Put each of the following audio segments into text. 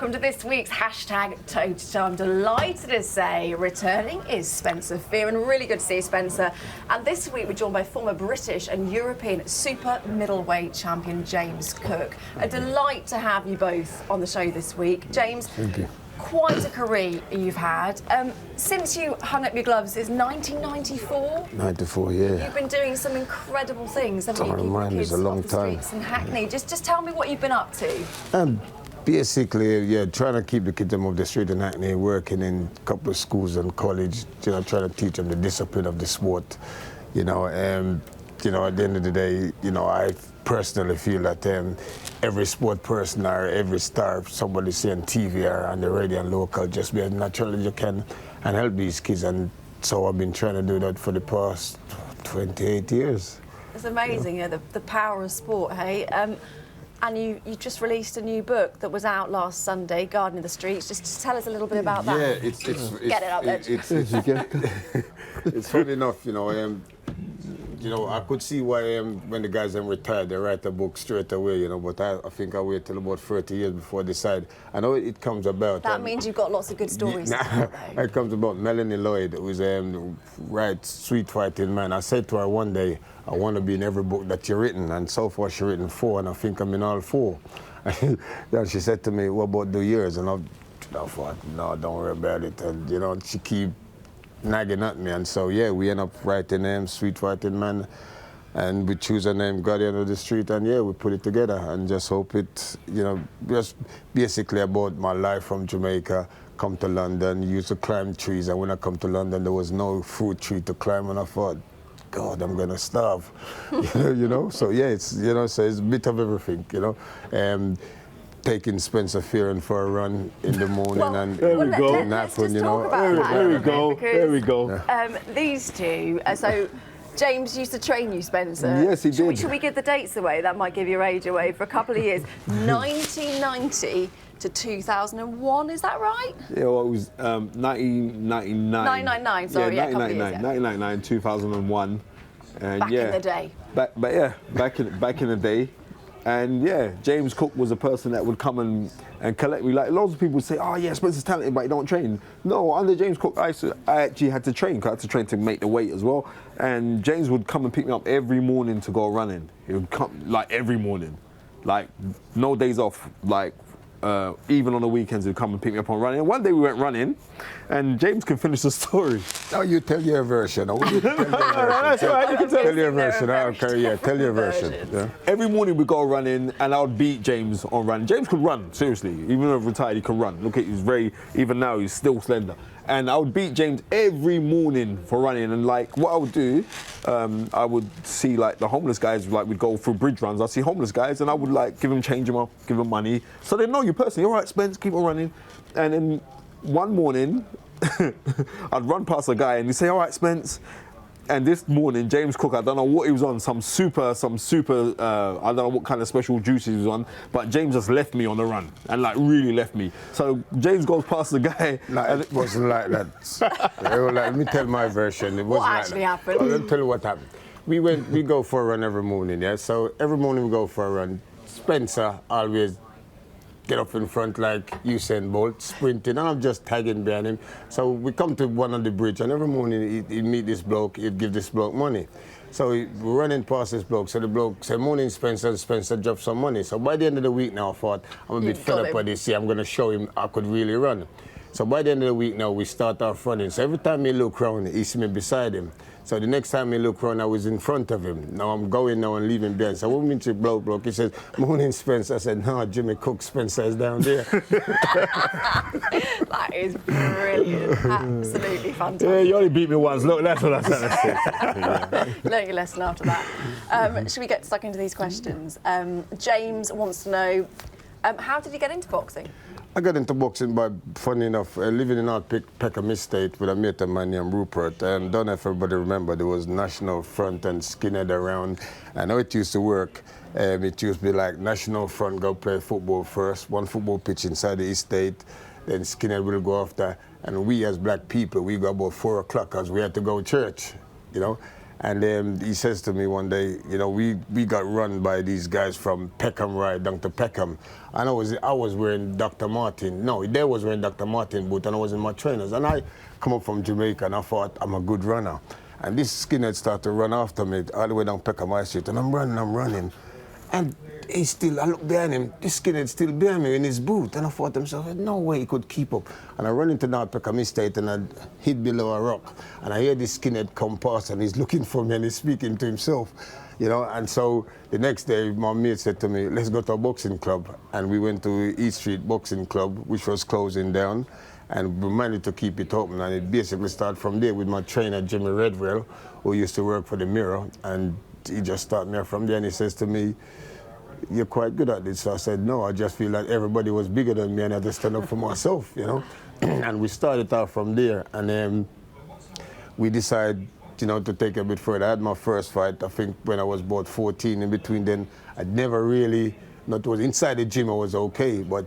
welcome to this week's hashtag T2T. I'm delighted to say returning is Spencer Fearon. Really good to see you, Spencer. And this week we're joined by former British and European super middleweight champion James Cook. A delight to have you both on the show this week. James, thank you. Quite a career you've had. Since you hung up your gloves, is 1994? 94, yeah. You've been doing some incredible things, haven't you? Keeping kids a long off the time. Streets in Hackney. Just tell me what you've been up to. Basically, yeah, trying to keep the kids off the street in Hackney, working in a couple of schools and college, trying to teach them the discipline of the sport, at the end of the day, I personally feel that every sport person or every star, somebody say on TV or on the radio and local, just be as natural as you can and help these kids. And so I've been trying to do that for the past 28 years. It's amazing, the power of sport, hey? And you just released a new book that was out last Sunday, Gardening the Streets. Just tell us a little bit about that. Yeah, it's get it up there. It's funny enough, I could see why when the guys retired, they write a book straight away, but I think I wait till about 30 years before I decide. I know it comes about. That means you've got lots of good stories to tell, though. It comes about Melanie Lloyd, who's right sweet fighting man. I said to her one day, I want to be in every book that you've written, and so far she's written 4, and I think I'm in all 4. Then she said to me, what about the years? And I thought, no, don't worry about it. And, she keep nagging at me, and so yeah, we end up writing Sweet Fighting Man, and we choose a name, Guardian of the Street, and yeah, we put it together and just hope it, just basically about my life from Jamaica, come to London, used to climb trees, and when I come to London, there was no fruit tree to climb, and I thought, God, I'm gonna starve, So yeah, it's so it's a bit of everything, taking Spencer Fearon for a run in the morning and there we go. Let's just talk about that. There we go. These two. So James used to train you, Spencer. Yes, he did. Should we give the dates away? That might give your age away for a couple of years. 1990 to 2001, is that right? Yeah, well, it was 1999. 999, sorry, yeah, 1999, 2001. And back in the day. Back in the day. And yeah, James Cook was a person that would come and collect me. Like lots of people would say, oh yeah, Spencer's talented, but he don't train. No, under James Cook, I actually had to train. I had to train to make the weight as well. And James would come and pick me up every morning to go running. He would come like every morning, like no days off, like even on the weekends he'd come and pick me up on running. And one day we went running, and James can finish the story. Oh, you tell your version. I want you to tell your version. That's right, you can tell your version. Okay, yeah, tell your version. Yeah. Every morning we go running, and I would beat James on running. James could run, seriously. Even though he's retired, he can run. Look at, even now he's still slender. And I would beat James every morning for running. And like what I would do, I would see like the homeless guys, like we'd go through bridge runs. I'd see homeless guys, and I would like change them up, give them money. So they know you personally. All right, Spence, keep on running. And then one morning, I'd run past a guy and he'd say, all right, Spence. And this morning, James Cook, I don't know what he was on, some super, I don't know what kind of special juice he was on, but James just left me on the run, and like really left me. So James goes past the guy. And it wasn't like that. Let me tell my version. It wasn't what actually happened? Let me tell you what happened. We go for a run every morning, yeah? So every morning we go for a run. Spencer always get up in front like Usain Bolt, sprinting, and I'm just tagging behind him. So we come to one on the bridge, and every morning he'd meet this bloke, he'd give this bloke money. So we're running past this bloke, so the bloke said, morning Spencer, and Spencer dropped some money. So by the end of the week now, I thought, I'm a bit fed up with this, I'm gonna show him I could really run. So by the end of the week now, we start off running. So every time he look around, he see me beside him. So the next time he look around, I was in front of him. Now I'm going now and leaving behind. So when we meet the bloke, he says, morning, Spencer. I said, no, Jimmy Cook Spencer is down there. That is brilliant. Absolutely fantastic. Yeah, you only beat me once. Look, that's what I said. Learn your lesson after that. Should we get stuck into these questions? James wants to know, how did you get into boxing? I got into boxing by, funny enough, living in North Peckham Estate with a mate of mine named Rupert. And don't know if everybody remember, there was National Front and Skinhead around. I know it used to work. It used to be like National Front go play football first, one football pitch inside the estate, then Skinhead will go after. And we as black people, we go about 4 o'clock because we had to go to church, And he says to me one day, you know, we got run by these guys from Peckham right down to Peckham. And I was wearing Dr. Martin. No, they was wearing Dr. Martin boot, and I was in my trainers. And I come up from Jamaica, and I thought I'm a good runner. And this skinhead started to run after me all the way down Peckham High Street. And I'm running. And I look behind him, this skinhead still behind me in his boot. And I thought to myself, no way he could keep up. And I run into North Peckham Estate, and I hid below a rock. And I hear this skinhead come past, and he's looking for me, and he's speaking to himself. You know, and so the next day, my mate said to me, let's go to a boxing club. And we went to East Street Boxing Club, which was closing down. And we managed to keep it open. And it basically started from there with my trainer, Jimmy Redwell, who used to work for the Mirror. And he just started me from there, and he says to me, you're quite good at this. So I said, no, I just feel like everybody was bigger than me, and I had to stand up for myself, you know. And we started out from there, and we decided, you know, to take it a bit further. I had my first fight, I think, when I was about 14. In between then, I'd never really, not was inside the gym I was okay, but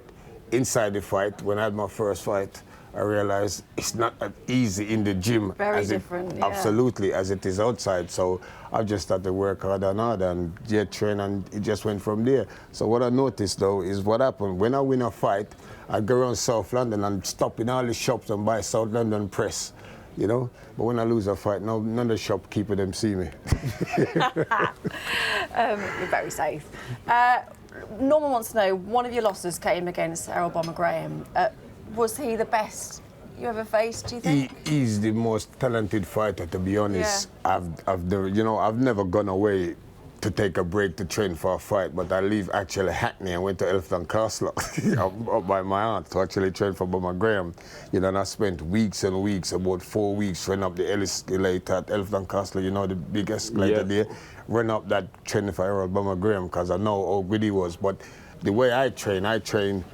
inside the fight, when I had my first fight, I realized it's not as easy in the gym. Very different, yeah. Absolutely, as it is outside. So I just started to work harder and train, and it just went from there. So what I noticed, though, is what happened. When I win a fight, I go around South London and stop in all the shops and buy South London Press, you know? But when I lose a fight, none of the shopkeeper them see me. You're very safe. Norman wants to know, one of your losses came against Errol Bomber Graham. Was he the best you ever faced, do you think? He's the most talented fighter, to be honest. Yeah. I've never gone away to take a break to train for a fight, but I leave actually Hackney and went to Elfton Castle up by my aunt to actually train for Bomber Graham. You know, and I spent weeks and weeks, about 4 weeks, training up the escalator at Elfton Castle, you know, the big escalator there. Run up that training for Errol Bomber Graham, because I know how good he was. But the way I train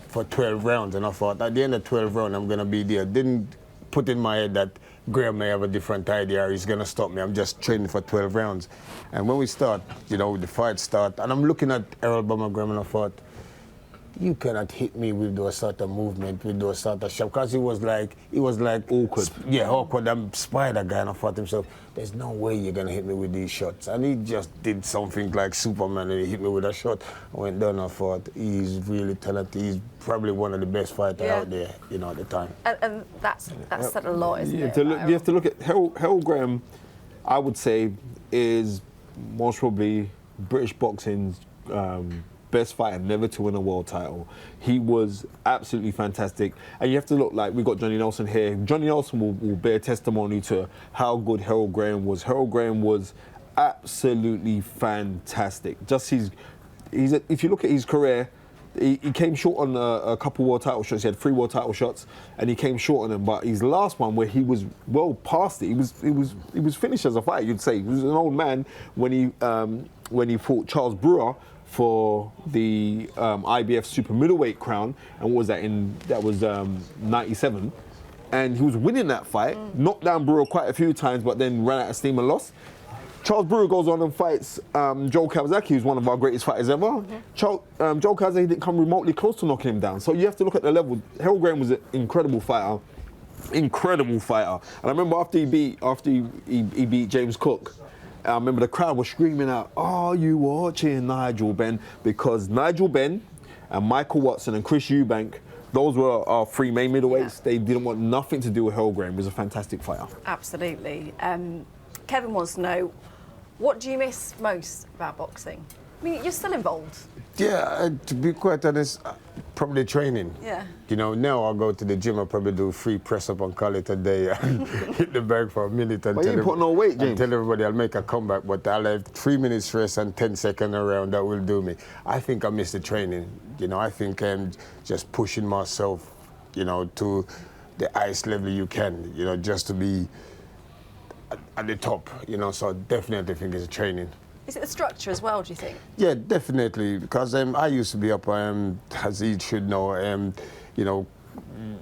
for 12 rounds, and I thought at the end of 12 rounds I'm going to be there. Didn't put in my head that Graham may have a different idea or he's going to stop me. I'm just training for 12 rounds. And when we start, you know, the fight start, and I'm looking at Errol Bomber Graham, and I thought, you cannot hit me with those sort of movement, with those sort of shots, because he was like awkward. Awkward. I'm spider guy, and I thought to myself, there's no way you're gonna hit me with these shots. And he just did something like Superman, and he hit me with a shot. I went down, and I thought, he's really talented. He's probably one of the best fighters out there, you know, at the time. And that's said a lot, isn't it? You have to look at Errol Graham. I would say is most probably British boxing's best fighter never to win a world title. He was absolutely fantastic. And you have to look, like, we've got Johnny Nelson here. Johnny Nelson will bear testimony to how good Errol Graham was. Errol Graham was absolutely fantastic. Just if you look at his career, he came short on a couple world title shots. He had 3 world title shots, and he came short on them. But his last one, where he was well past it, he was finished as a fighter, you'd say. He was an old man when he fought Charles Brewer for the IBF super middleweight crown, and what was that that was 97, and he was winning that fight, knocked down Brewer quite a few times, but then ran out of steam and lost. Charles Brewer goes on and fights Joe Kawasaki, who's one of our greatest fighters ever. Joe Kawasaki didn't come remotely close to knocking him down. So you have to look at the level. Errol Graham was an incredible fighter. And I remember after he beat James Cook, I remember the crowd was screaming out, "Are you watching Nigel Benn?" Because Nigel Benn and Michael Watson and Chris Eubank, those were our 3 main middleweights. They didn't want nothing to do with Errol Graham. He was a fantastic fighter. Absolutely. Kevin wants to know, what do you miss most about boxing? I mean, you're still involved. Yeah, to be quite honest, probably training. Yeah. You know, now I'll go to the gym, I'll probably do 3 press-up and call it a day and hit the bag for a minute and you ain't putting no weight, James. tell everybody I'll make a comeback, but I'll have 3 minutes rest and 10 seconds around, that will do me. I think I miss the training. You know, I think I'm just pushing myself, you know, to the highest level you can, you know, just to be at the top, you know, so I definitely think it's training. Is it the structure as well, do you think? Yeah, definitely, because I used to be up, as he should know, you know,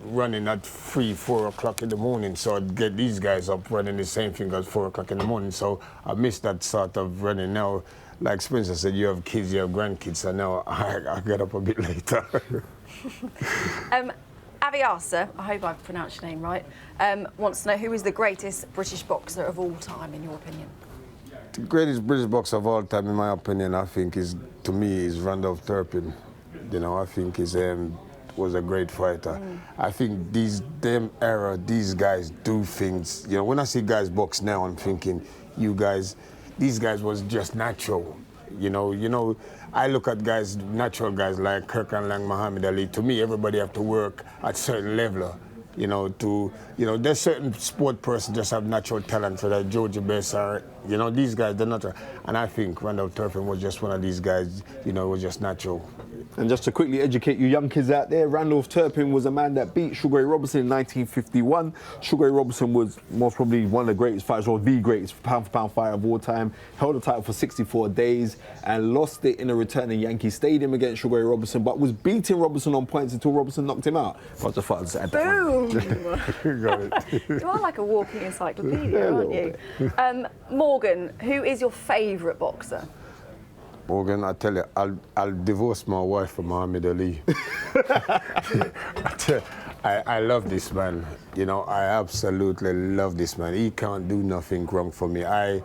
running at 3, 4 o'clock in the morning, so I'd get these guys up running the same thing at 4 o'clock in the morning, so I miss that sort of running now. Like Spencer said, you have kids, you have grandkids, so now I get up a bit later. Aviasa, I hope I've pronounced your name right, wants to know who is the greatest British boxer of all time, in your opinion? The greatest British boxer of all time, in my opinion, I think to me, is Randolph Turpin. You know, I think he's was a great fighter. I think these guys do things. You know, when I see guys box now, I'm thinking, these guys was just natural. You know, I look at natural guys like Kirk and Lang, Muhammad Ali. To me, everybody have to work at certain level. There's certain sport person just have natural talent, so that George Best these guys, they're natural. And I think Randolph Turpin was just one of these guys, was just natural. And just to quickly educate you young kids out there, Randolph Turpin was a man that beat Sugar Ray Robinson in 1951. Sugar Ray Robinson was most probably one of the greatest fighters, or the greatest pound-for-pound fighter of all time. Held the title for 64 days and lost it in a return in Yankee Stadium against Sugar Ray Robinson, but was beating Robinson on points until Robinson knocked him out. I just thought I'd just add that one. Boom! You are like a walking encyclopedia, aren't you? Morgan, who is your favourite boxer? Morgan, I tell you, I'll divorce my wife for Muhammad Ali. I love this man. I absolutely love this man. He can't do nothing wrong for me. I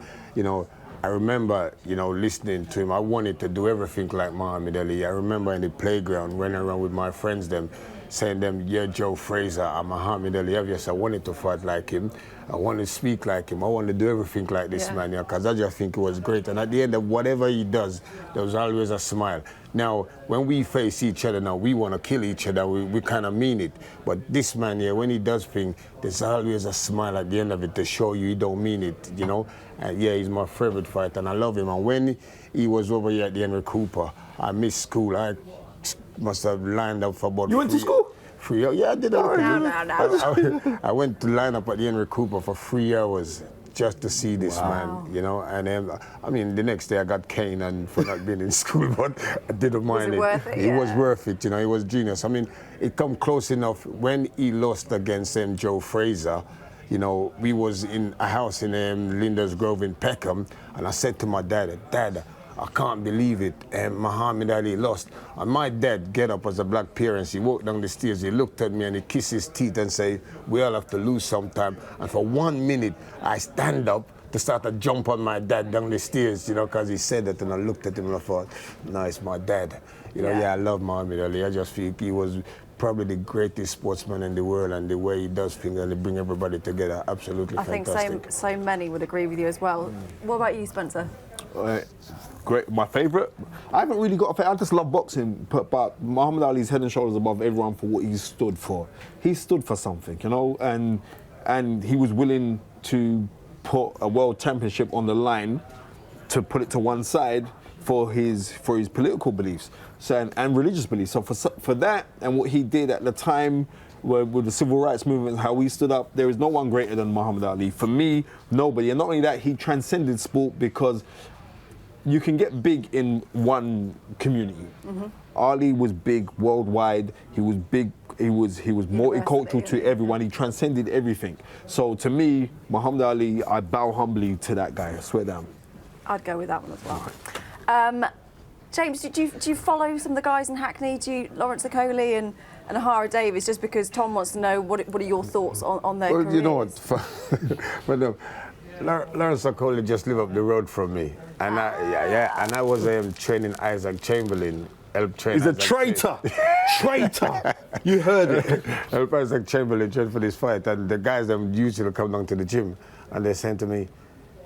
remember, listening to him. I wanted to do everything like Muhammad Ali. I remember in the playground running around with my friends, saying them, yeah, Joe Frazier and Muhammad Ali. Yes, I wanted to fight like him. I wanted to speak like him. I wanted to do everything like this man, because I just think it was great. And at the end of whatever he does, there was always a smile. Now, when we face each other now, we want to kill each other. We kind of mean it. But this man here, when he does things, there's always a smile at the end of it to show you he don't mean it, And he's my favorite fighter, and I love him. And when he was over here at the Henry Cooper, I missed school. I must have lined up for about You went to school? 3 hours. Yeah, I did. I went to line up at the Henry Cooper for 3 hours just to see this man, And the next day I got cane and for not being in school, but I didn't mind it. Worth it? It was worth it, He was genius. It come close enough when he lost against Joe Frazier. We was in a house in Linda's Grove in Peckham, and I said to my dad, Dad, I can't believe it. And Muhammad Ali lost. And my dad get up as a black parent. He walked down the stairs. He looked at me and he kissed his teeth and say, we all have to lose sometime. And for 1 minute, I stand up to start to jump on my dad down the stairs, because he said that. And I looked at him and I thought, no, it's my dad. I love Muhammad Ali. I just feel he was probably the greatest sportsman in the world, and the way he does things and he bring everybody together, absolutely fantastic. I think so many would agree with you as well. What about you, Spencer? Great. My favourite? I haven't really got a favourite. I just love boxing, but Muhammad Ali's head and shoulders above everyone for what he stood for. He stood for something, and he was willing to put a world championship on the line, to put it to one side for his political beliefs and religious beliefs. So for that and what he did at the time with the civil rights movement, how we stood up, there is no one greater than Muhammad Ali. For me, nobody. And not only that, he transcended sport, because you can get big in one community. Ali was big worldwide. He was big. He was multicultural to everyone. He transcended everything. So to me, Muhammad Ali, I bow humbly to that guy. I swear down. I'd go with that one as well. James, do you follow some of the guys in Hackney? Lawrence Koli and Ahara Davies? Just because Tom wants to know what are your thoughts on their careers? Well, you know what? Lawrence Koli just lived up the road from me, and I was training Isaac Chamberlain. He's a traitor. Traitor. You heard it. Help Isaac Chamberlain train for this fight, and the guys usually come down to the gym, and they sent to me,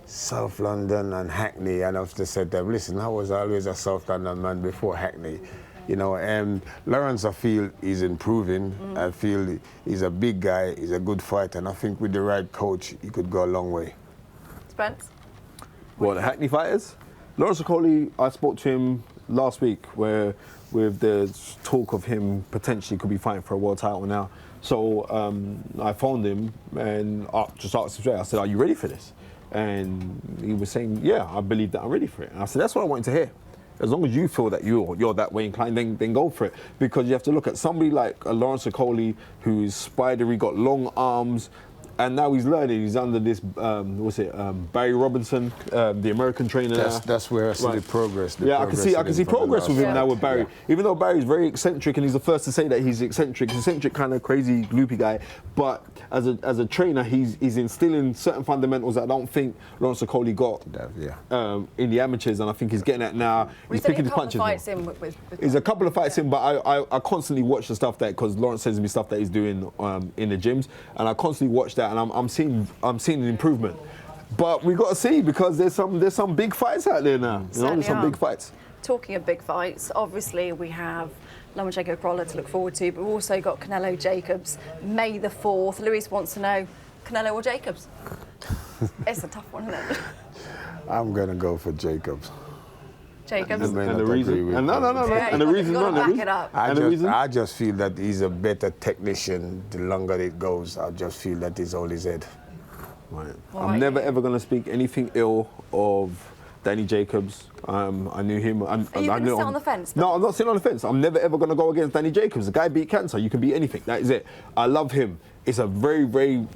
South London and Hackney, and I've just said to them, listen, I was always a South London man before Hackney. Lawrence, I feel, is improving. I feel he's a big guy, he's a good fighter, and I think with the right coach, he could go a long way. Spence? What, the Hackney fighters? Lawrence Koli, I spoke to him last week, where with the talk of him potentially could be fighting for a world title now. So I phoned him and just asked him straight, I said, are you ready for this? And he was saying, yeah, I believe that I'm ready for it. And I said, that's what I wanted to hear. As long as you feel that you're that way inclined, then go for it. Because you have to look at somebody like Lawrence Koli, who's spidery, got long arms, and now he's learning. He's under this, Barry Robinson, the American trainer. That's where I see the progress. I can see progress with him now with Barry. Yeah. Even though Barry's very eccentric, and he's the first to say that he's eccentric kind of crazy, loopy guy. But as a trainer, he's instilling certain fundamentals that I don't think Lawrence Koli got in the amateurs, and I think he's getting that now. He's picking his punches. He's a couple of fights in, but I constantly watch the stuff that, because Lawrence sends me stuff that he's doing in the gyms, and I constantly watch that, and I'm seeing an improvement. But we got to see, because there's some big fights out there now. There's some big fights. Talking of big fights, obviously we have Lomachenko Prowler to look forward to, but we've also got Canelo Jacobs, May the 4th. Luis wants to know, Canelo or Jacobs? It's a tough one, isn't it? I'm going to go for Jacobs. Jacobs? And the reason? And the reason? I just feel that he's a better technician the longer it goes. I just feel that he's all his head. Right. I'm never ever going to speak anything ill of Danny Jacobs. I knew him. Are you going to sit on the fence? No, I'm not sitting on the fence. I'm never ever going to go against Danny Jacobs. The guy beat cancer. You can beat anything. That is it. I love him. It's a very, very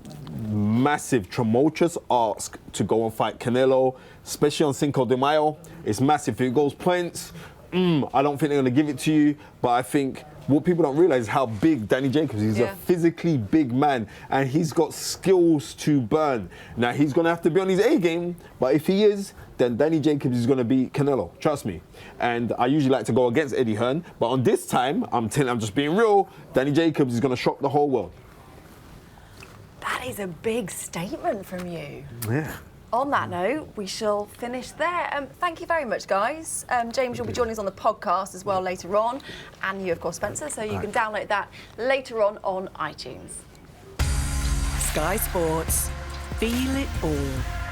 massive, tumultuous ask to go and fight Canelo, especially on Cinco de Mayo. It's massive. If it goes points, I don't think they're going to give it to you. But I think what people don't realize is how big Danny Jacobs is. He's a physically big man, and he's got skills to burn. Now, he's going to have to be on his A game, but if he is, then Danny Jacobs is going to beat Canelo. Trust me. And I usually like to go against Eddie Hearn, but on this time, I'm just being real, Danny Jacobs is going to shock the whole world. That is a big statement from you. Yeah. On that note, we shall finish there. Thank you very much, guys. James, you'll be joining us on the podcast as well later on, and you, of course, Spencer, so you can download that later on iTunes. Sky Sports. Feel it all.